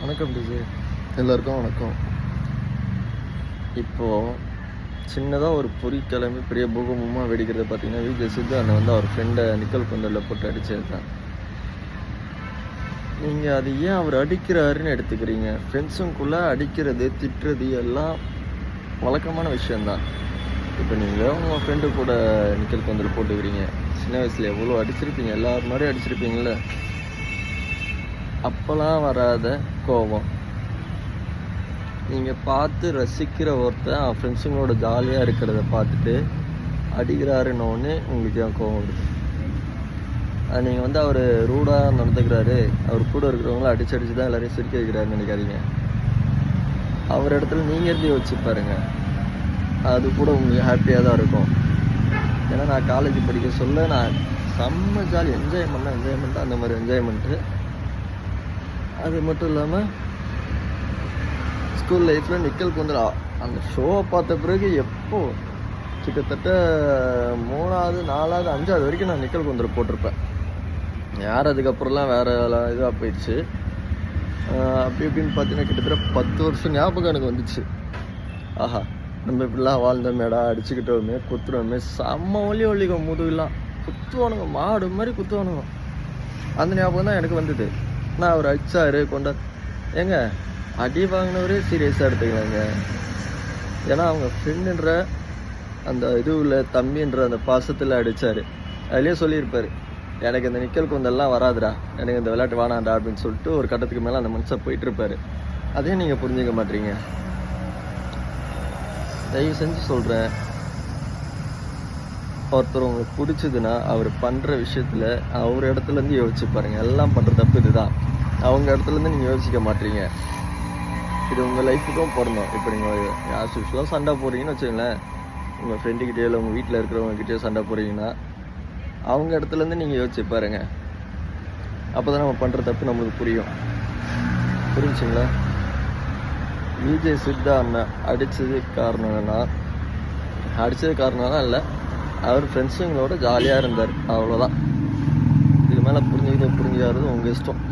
வணக்கம் டிஜே. எல்லாருக்கும் வணக்கம். இப்போது சின்னதாக ஒரு பொறி கிளம்பி பெரிய பூகம்பமாக வெடிக்கிறத பார்த்தீங்கன்னா விஜய் சித்து அண்ணன் வந்து அவர் ஃப்ரெண்டை நிக்கல் கொண்டலில் போட்டு அடிச்சிருக்காங்க. நீங்கள் அது ஏன் அவர் அடிக்கிறாருன்னு எடுத்துக்கிறீங்க? ஃப்ரெண்ட்ஸுக்குள்ளே அடிக்கிறது திட்டுறது எல்லாம் வழக்கமான விஷயந்தான். இப்போ நீங்கள் உங்கள் ஃப்ரெண்டு கூட நிக்கல் கொண்டல் போட்டுக்கிறீங்க. சின்ன வயசில் எவ்வளோ அடிச்சிருப்பீங்க, எல்லாரும் மாதிரியும் அடிச்சிருப்பீங்கள. அப்போல்லாம் வராத கோபம், நீங்கள் பார்த்து ரசிக்கிற ஒருத்தன் அவன் ஃப்ரெண்ட்ஸுங்களோட ஜாலியாக இருக்கிறத பார்த்துட்டு அடிக்கிறாருன்னொன்னே உங்களுக்கு ஏன் கோபம் வருது? அது நீங்கள் வந்து அவர் ரூடாக நடந்துக்கிறாரு, அவர் கூட இருக்கிறவங்கள அடிச்சு தான் எல்லாரையும் சிரிக்க வைக்கிறாருன்னு நினைக்காதீங்க. அவர் இடத்துல நீங்கள் இருந்து யோசிச்சு பாருங்க, அது கூட உங்களுக்கு ஹாப்பியாக தான் இருக்கும். ஏன்னா நான் காலேஜ் படிக்க சொல்ல நான் செம்ம ஜாலி என்ஜாய்மெண்ட்டு அந்த மாதிரி என்ஜாய்மெண்ட்டு. அது மட்டும் இல்லாமல் ஸ்கூல் லைஃப்பில் நிக்கல் கொண்டல் அந்த ஷோவை பார்த்த பிறகு எப்போ கிட்டத்தட்ட 3வது 4வது 5வது வரைக்கும் நான் நிக்கல் கொண்டல் போட்டிருப்பேன். யார் அதுக்கப்புறம்லாம் வேறு இதாக போயிடுச்சு. அப்படி இப்படின்னு பார்த்தீங்கன்னா கிட்டத்தட்ட 10 வருஷம் ஞாபகம் எனக்கு வந்துச்சு. ஆஹா, நம்ம இப்படிலாம் வாழ்ந்தோமேடா, அடிச்சுக்கிட்டோமே, குத்துறோமே, செம்ம ஒலிக்கும் முதுகெல்லாம் குத்துவானுங்க, மாடு மாதிரி குத்துவானுங்க. அந்த ஞாபகம் தான் எனக்கு வந்தது. நான் அவர் அடிச்சாரு ஏங்க அடி வாங்கினவரே சீரியஸாக எடுத்துக்கலாங்க. ஏன்னா அவங்க ஃப்ரெண்டுன்ற அந்த இதுவில் தம்பின்ற அந்த பாசத்தில் அடித்தார். அதுலேயே சொல்லியிருப்பார், எனக்கு இந்த நிக்கல் கொண்டெல்லாம் வராதுடா, எனக்கு இந்த விளையாட்டு வேணாண்டா அப்படின்னு சொல்லிட்டு ஒரு கட்டத்துக்கு மேலே அந்த மனுஷன் போயிட்டுருப்பார். அதையும் நீங்கள் புரிஞ்சுக்க மாட்டீங்க. தயவு செஞ்சு சொல்கிறேன், ஒருத்தர் உங்களுக்கு பிடிச்சதுன்னா அவர் பண்ணுற விஷயத்தில் அவர் இடத்துலேருந்து யோசிச்சு பாருங்கள். எல்லாம் பண்ணுற தப்பு இதுதான். அவங்க இடத்துலேருந்து நீங்கள் யோசிக்க மாட்டீங்க. இது உங்கள் லைஃபுக்கும் பொருந்தும். இப்போ நீங்கள் யார் யூஸ்வலாக சண்டை போடுறீங்கன்னு வச்சுக்கங்களேன், உங்கள் ஃப்ரெண்டுக்கிட்டேயோ இல்லை உங்கள் வீட்டில் இருக்கிறவங்ககிட்டயோ சண்டை போடுறீங்கன்னா அவங்க இடத்துலேருந்து நீங்கள் யோசிச்சு பாருங்கள். அப்போ தான் நம்ம பண்ணுற தப்பு நம்மளுக்கு புரியும். புரிஞ்சுங்களா? விஜய் சித்தா அண்ணன் அடித்தது காரணம்னா இல்லை, அவர் ஃப்ரெண்ட்ஸுங்களோட ஜாலியாக இருந்தார், அவ்வளோதான். இது மேலே புரிஞ்சுக்காதது உங்கள் இஷ்டம்.